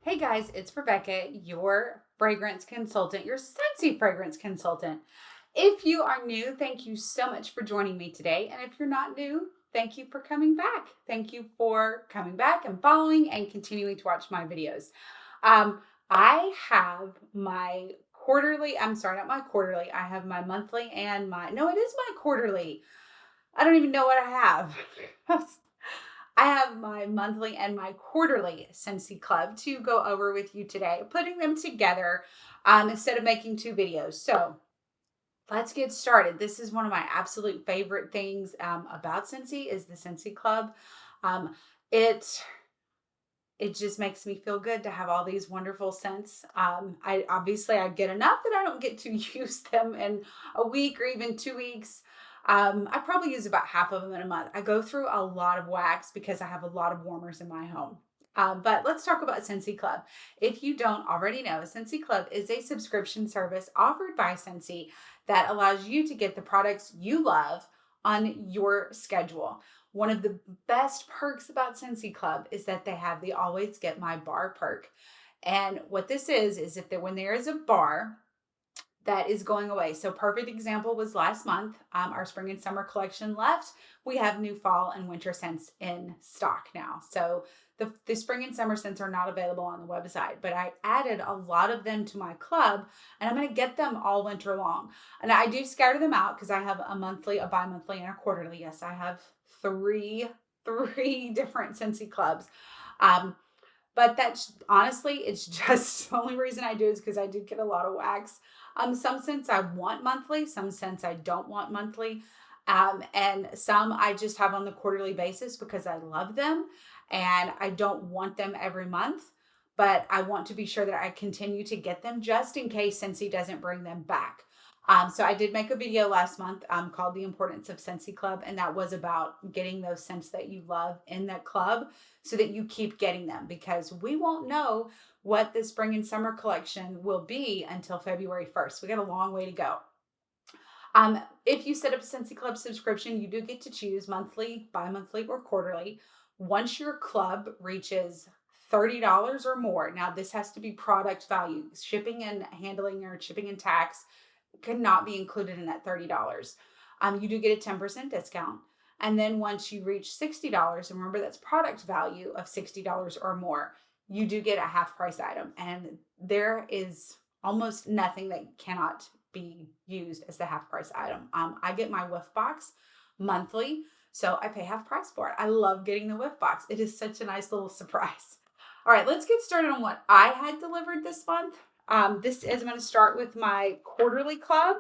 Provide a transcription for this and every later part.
Hey guys, it's Rebecca, your fragrance consultant, your Scentsy fragrance consultant. If you are new, thank you so much for joining me today. And if you're not new, thank you for coming back. Thank you for coming back and following and continuing to watch my videos. Um, I have my quarterly, I'm sorry, not my quarterly, I have my monthly and no, it is my quarterly. I don't even know what I have. I have my monthly and my quarterly Scentsy Club to go over with you today, putting them together instead of making two videos. So let's get started. This is one of my absolute favorite things about Scentsy is the Scentsy Club. Um, it it just makes me feel good to have all these wonderful scents. I get enough that I don't get to use them in a week or even 2 weeks. I probably use about half of them in a month. I go through a lot of wax because I have a lot of warmers in my home. But let's talk about Scentsy Club. If you don't already know, Scentsy Club is a subscription service offered by Scentsy that allows you to get the products you love on your schedule. One of the best perks about Scentsy Club is that they have the always get my bar perk. And what this is if when there is a bar that is going away. So perfect example was last month, our spring and summer collection left. We have new fall and winter scents in stock now. So the spring and summer scents are not available on the website, but I added a lot of them to my club and I'm going to get them all winter long. And I do scatter them out because I have a monthly, a bi-monthly, and a quarterly. Yes, I have three different Scentsy clubs. Um, but that's honestly, it's just the only reason I do is because I do get a lot of wax. Some scents I want monthly, some scents I don't want monthly. And some I just have on the quarterly basis because I love them and I don't want them every month, but I want to be sure that I continue to get them just in case Scentsy doesn't bring them back. So I did make a video last month called The Importance of Scentsy Club, and that was about getting those scents that you love in that club so that you keep getting them, because we won't know what the spring and summer collection will be until February 1st. We got a long way to go. If you set up a Scentsy Club subscription, you do get to choose monthly, bi-monthly, or quarterly. Once your club reaches $30 or more, now this has to be product value. Shipping and handling or shipping and tax cannot be included in that $30. You do get a 10% discount. And then once you reach $60, and remember that's product value of $60 or more, you do get a half price item. And there is almost nothing that cannot be used as the half price item. I get my whiff box monthly, so I pay half price for it. I love getting the whiff box. It is such a nice little surprise. All right, let's get started on what I had delivered this month. I'm going to start with my quarterly club.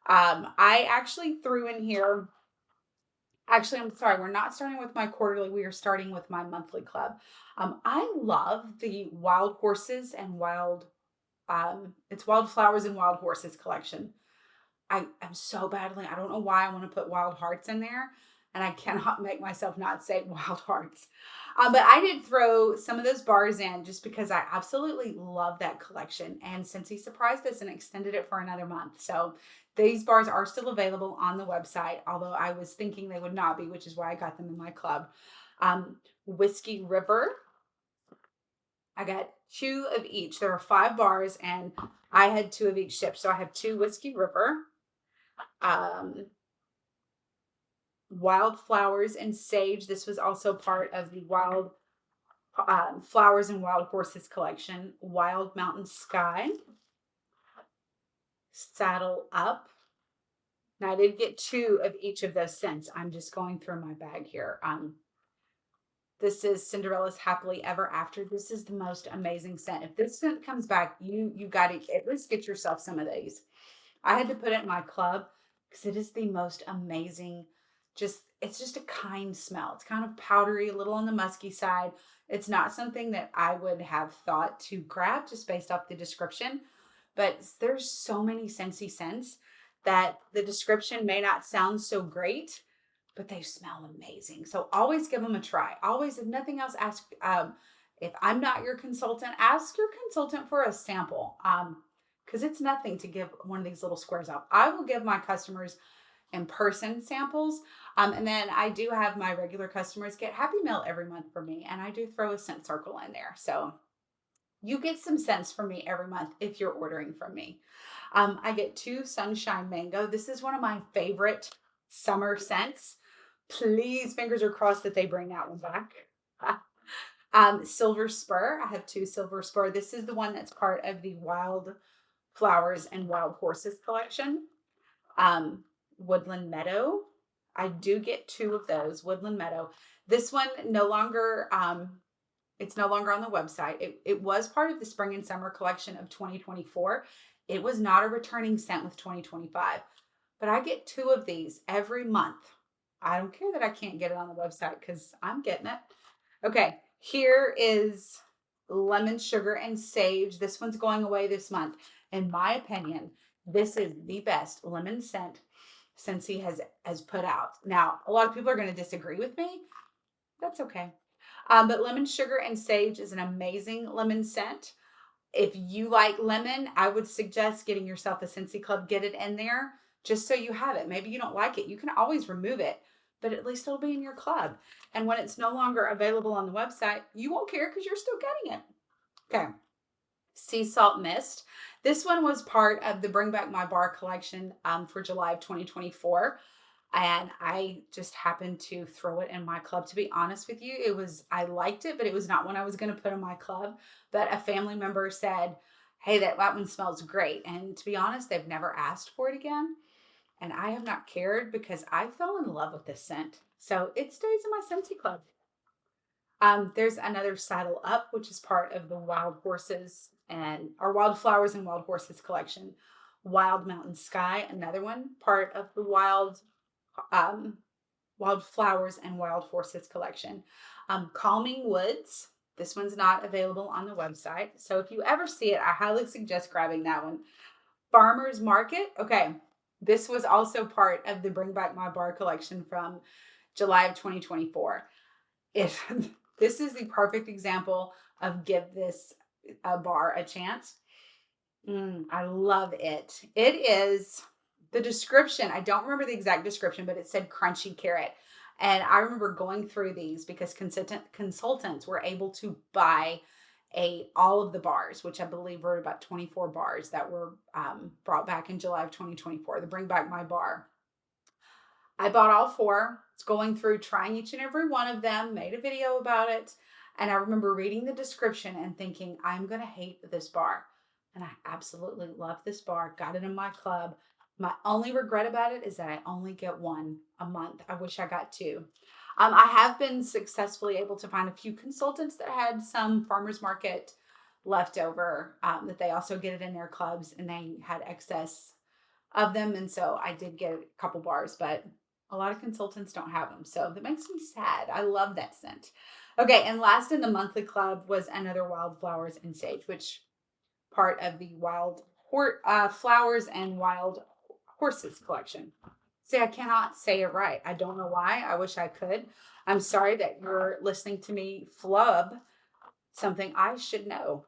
I actually threw in here, actually, I'm sorry, we're not starting with my quarterly. We are starting with my monthly club. I love the Wild Horses and it's Wild Flowers and Wild Horses collection. I am so badly, I don't know why I want to put Wild Hearts in there, and I cannot make myself not say Wild Hearts. But I did throw some of those bars in just because I absolutely love that collection. And since he surprised us and extended it for another month. So these bars are still available on the website, although I was thinking they would not be, which is why I got them in my club. Whiskey River. I got 2 of each. There are 5 bars and I had 2 of each shipped. So I have 2 Whiskey River. Wild Flowers and Sage. This was also part of the Wild Flowers and Wild Horses collection. Wild Mountain Sky. Saddle Up. Now I did get 2 of each of those scents. I'm just going through my bag here. This is Cinderella's Happily Ever After. This is the most amazing scent. If this scent comes back, you got to at least get yourself some of these. I had to put it in my club because it is the most amazing. It's just a kind smell. It's kind of powdery, a little on the musky side. It's not something that I would have thought to grab just based off the description, but there's so many Scentsy scents that the description may not sound so great, but they smell amazing. So always give them a try. Always, if nothing else, ask, if I'm not your consultant, ask your consultant for a sample. Because it's nothing to give one of these little squares out. I will give my customers in-person samples. And then I do have my regular customers get Happy Mail every month for me. And I do throw a scent circle in there. So you get some scents from me every month if you're ordering from me. I get 2 Sunshine Mango. This is one of my favorite summer scents. Please, fingers are crossed that they bring that one back. Silver Spur. I have 2 Silver Spur. This is the one that's part of the Wild Flowers and Wild Horses collection. Woodland Meadow. I do get 2 of those. Woodland Meadow. This one no longer, it's no longer on the website. It was part of the spring and summer collection of 2024. It was not a returning scent with 2025, but I get 2 of these every month. I don't care that I can't get it on the website because I'm getting it. Okay, here is Lemon Sugar and Sage. This one's going away this month. In my opinion, this is the best lemon scent Scentsy has put out. Now, a lot of people are going to disagree with me. That's okay. But Lemon Sugar and Sage is an amazing lemon scent. If you like lemon, I would suggest getting yourself a Scentsy Club. Get it in there just so you have it. Maybe you don't like it. You can always remove it, but at least it'll be in your club. And when it's no longer available on the website, you won't care because you're still getting it. Okay. Sea Salt Mist. This one was part of the Bring Back My Bar collection for July of 2024. And I just happened to throw it in my club. To be honest with you, I liked it, but it was not one I was going to put in my club. But a family member said, hey, that one smells great. And to be honest, they've never asked for it again. And I have not cared because I fell in love with this scent. So it stays in my Scentsy Club. There's another Saddle Up, which is part of the Wild Horses or Wild Flowers and Wild Horses collection. Wild Mountain Sky, another one, part of the Wild Flowers and Wild Horses collection. Calming Woods. This one's not available on the website. So if you ever see it, I highly suggest grabbing that one. Farmer's Market. Okay. This was also part of the Bring Back My Bar collection from July of 2024. This is the perfect example of give this bar a chance. I love it. It is the description. I don't remember the exact description, but it said crunchy carrot. And I remember going through these because consultants were able to buy all of the bars, which I believe were about 24 bars that were brought back in July of 2024, the Bring Back My Bar. I bought all 4. It's going through, trying each and every one of them, made a video about it. And I remember reading the description and thinking, I'm going to hate this bar. And I absolutely love this bar. Got it in my club. My only regret about it is that I only get 1 a month. I wish I got 2. I have been successfully able to find a few consultants that had some farmers market left over, that they also get it in their clubs and they had excess of them. And so I did get a couple bars, but a lot of consultants don't have them. So that makes me sad. I love that scent. Okay. And last in the monthly club was another Wild Flowers and Sage, which part of the Wild Flowers and Wild Horses collection. See, I cannot say it right. I don't know why. I wish I could. I'm sorry that you're listening to me flub something I should know.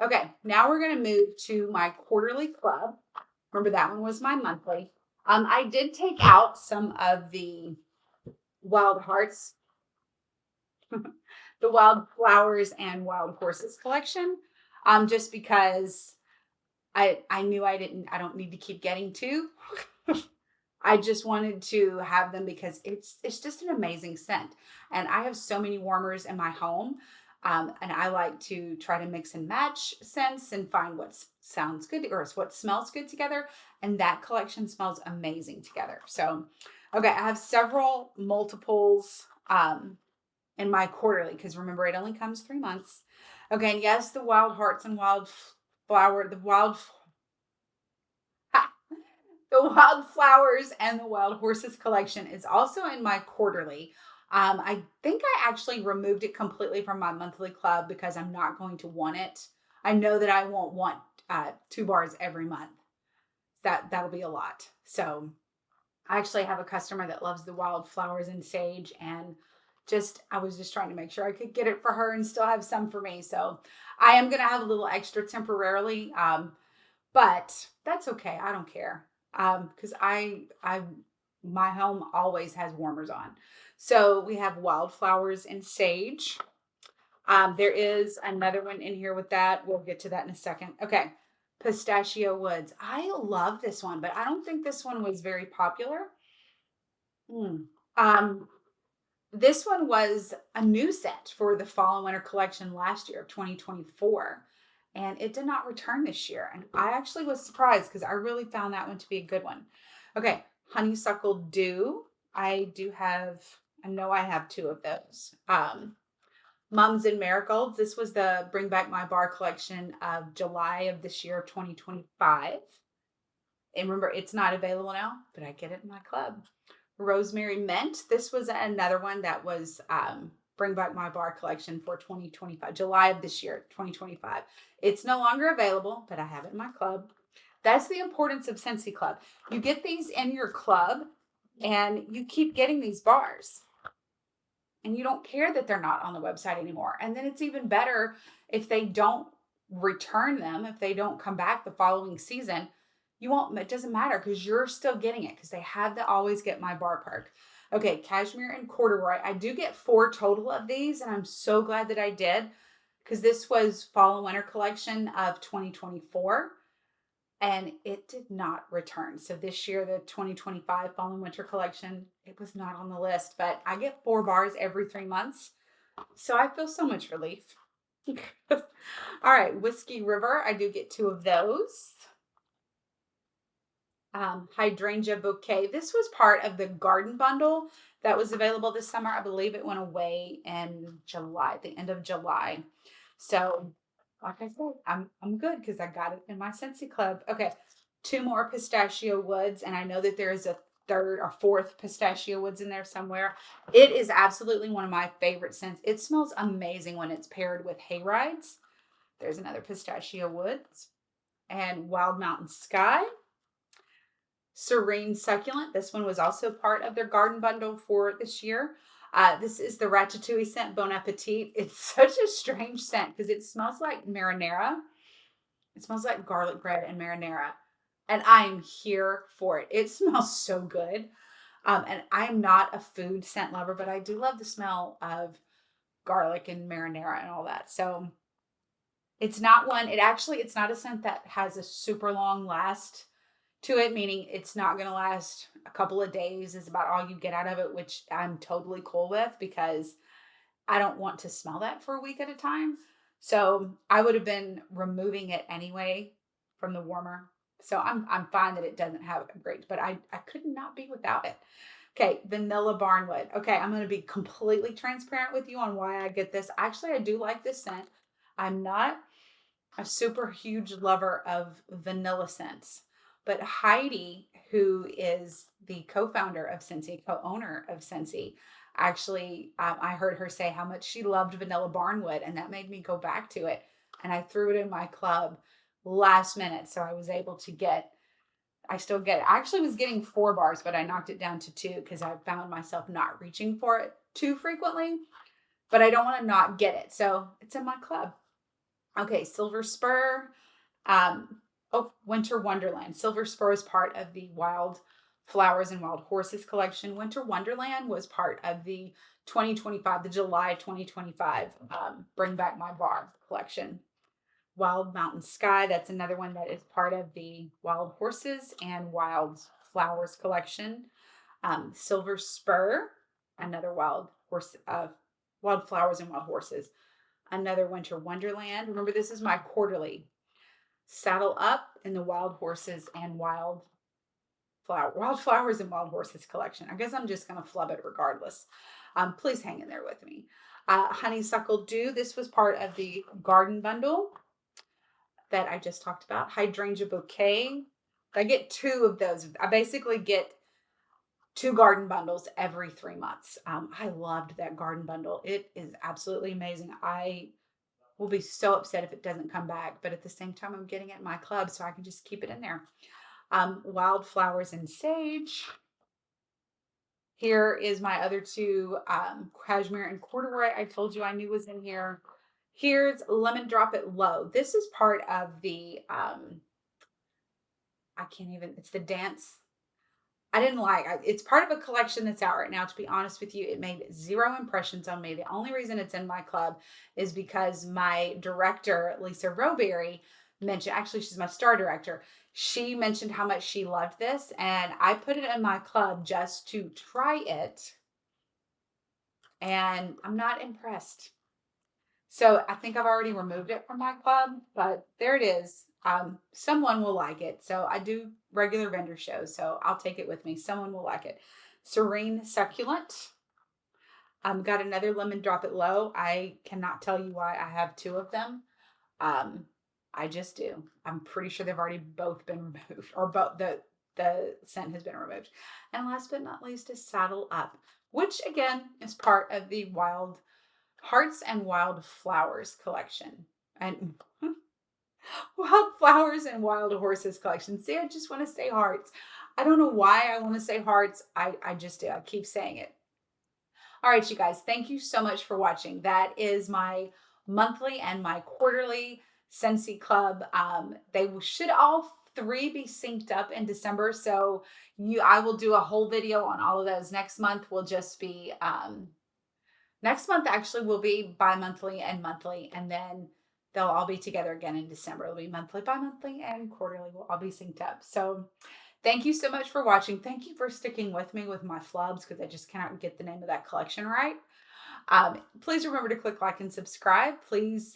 Okay, now we're going to move to my quarterly club. Remember, that one was my monthly. I did take out some of the Wild Hearts, the Wild Flowers and Wild Horses collection, just because I knew I don't need to keep getting 2. I just wanted to have them because it's just an amazing scent. And I have so many warmers in my home. And I like to try to mix and match scents and find what sounds good or what smells good together. And that collection smells amazing together. So, okay, I have several multiples in my quarterly because remember, it only comes 3 months. Okay, and yes, the Wild Hearts and Wild Flower, the Wild Flowers and the Wild Horses collection is also in my quarterly. I think I actually removed it completely from my monthly club because I'm not going to want it. I know that I won't want 2 bars every month. That'll be a lot. So I actually have a customer that loves the Wild Flowers and Sage, and I was just trying to make sure I could get it for her and still have some for me. So I am going to have a little extra temporarily, but that's okay. I don't care. Because my home always has warmers on. So we have Wild Flowers and Sage. There is another one in here with that. We'll get to that in a second. Okay. Pistachio Woods. I love this one, but I don't think this one was very popular. Hmm. Um, this one was a new scent for the fall and winter collection last year of 2024. And it did not return this year. And I actually was surprised because I really found that one to be a good one. Okay. Honeysuckle Dew. I know I have two of those. Mums and Marigolds. This was the Bring Back My Bar collection of July of this year, 2025. And remember, it's not available now, but I get it in my club. Rosemary Mint. This was another one that was Bring Back My Bar collection for 2025, July of this year, 2025. It's no longer available, but I have it in my club. That's the importance of Scentsy Club. You get these in your club and you keep getting these bars. And you don't care that they're not on the website anymore. And then it's even better if they don't return them, if they don't come back the following season, it doesn't matter because you're still getting it because they have to always get my bar perk. Okay, cashmere and corduroy. I do get 4 total of these, and I'm so glad that I did because this was fall and winter collection of 2024 and it did not return. So this year, the 2025 fall and winter collection, it was not on the list, but I get 4 bars every 3 months. So I feel so much relief. All right, Whiskey River. I do get 2 of those. Hydrangea Bouquet. This was part of the garden bundle that was available this summer. I believe it went away in July, the end of July. So like I said, I'm good because I got it in my Scentsy Club. Okay, 2 more Pistachio Woods, and I know that there is a 3rd or 4th Pistachio Woods in there somewhere. It is absolutely one of my favorite scents. It smells amazing when it's paired with hay rides. There's another Pistachio Woods and Wild Mountain Sky. Serene Succulent. This one was also part of their garden bundle for this year. This is the Ratatouille scent, Bon Appetit. It's such a strange scent because it smells like marinara. It smells like garlic bread and marinara. And I am here for it. It smells so good. And I'm not a food scent lover, but I do love the smell of garlic and marinara and all that. So it's not one, it's not a scent that has a super long last to it, meaning it's not going to last a couple of days is about all you get out of it, which I'm totally cool with because I don't want to smell that for a week at a time. So I would have been removing it anyway from the warmer. So I'm fine that it doesn't have a great, but I could not be without it. Okay, Vanilla Barnwood. Okay, I'm going to be completely transparent with you on why I get this. Actually, I do like this scent. I'm not a super huge lover of vanilla scents. But Heidi, who is the co-founder of Scentsy, co-owner of Scentsy, actually, I heard her say how much she loved Vanilla Barnwood, and that made me go back to it. And I threw it in my club last minute, so I was able to I still get it. I actually was getting 4 bars, but I knocked it down to 2 because I found myself not reaching for it too frequently. But I don't want to not get it, so it's in my club. Okay, Silver Spur. Winter Wonderland. Silver Spur is part of the Wild Flowers and Wild Horses collection. Winter Wonderland was part of the 2025, the July 2025 Bring Back My Bar collection. Wild Mountain Sky, that's another one that is part of the Wild Horses and Wild Flowers collection. Silver Spur, another Wild Flowers and Wild Horses. Another Winter Wonderland. Remember, this is my quarterly. Saddle Up in the Wild Horses and Wild Flowers and Wild Horses collection. I guess I'm just going to flub it regardless. Please hang in there with me. Honeysuckle Dew. This was part of the garden bundle that I just talked about. Hydrangea Bouquet. I get 2 of those. I basically get 2 garden bundles every 3 months. I loved that garden bundle. It is absolutely amazing. I will be so upset if it doesn't come back, but at the same time, I'm getting it in my club, so I can just keep it in there. Wildflowers and Sage. Here is my other 2, Cashmere and Corduroy. I told you I knew was in here. Here's Lemon Drop It Low. This is part of the, it's the dance I didn't like. It's part of a collection that's out right now. To be honest with you, it made zero impressions on me. The only reason it's in my club is because my director, Lisa Roberry, mentioned, actually, she's my star director. She mentioned how much she loved this, and I put it in my club just to try it, and I'm not impressed. So I think I've already removed it from my club, but there it is. Someone will like it. So I do regular vendor shows, so I'll take it with me. Someone will like it. Serene Succulent. Got another lemon drop it low. I cannot tell you why I have two of them. Um, I just do. I'm pretty sure they've already both been removed, or both the scent has been removed. And last but not least is Saddle Up, which again is part of the Wild Hearts and Wild Flowers collection. And Wild Flowers and Wild Horses collection. See, I just want to say hearts. I don't know why I want to say hearts. I just do. I keep saying it. All right, you guys, thank you so much for watching. That is my monthly and my quarterly Scentsy Club. They should all three be synced up in December. So I will do a whole video on all of those. Next month will just be, next month actually will be bi-monthly and monthly, and then they'll all be together again in December. It'll be monthly, bi-monthly, and quarterly will all be synced up. So thank you so much for watching. Thank you for sticking with me with my flubs, because I just cannot get the name of that collection right. Please remember to click like and subscribe. Please,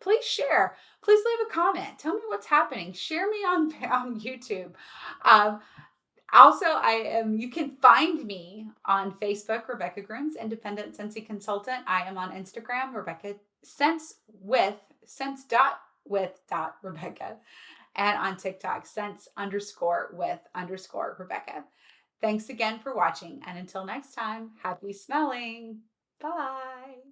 please share. Please leave a comment. Tell me what's happening. Share me on YouTube. Also, you can find me on Facebook, Rebecca Grooms, Independent Scentsy Consultant. I am on Instagram, Rebecca Scents.with.Rebecca. And on TikTok, Scents_with_Rebecca. Thanks again for watching. And until next time, happy smelling. Bye.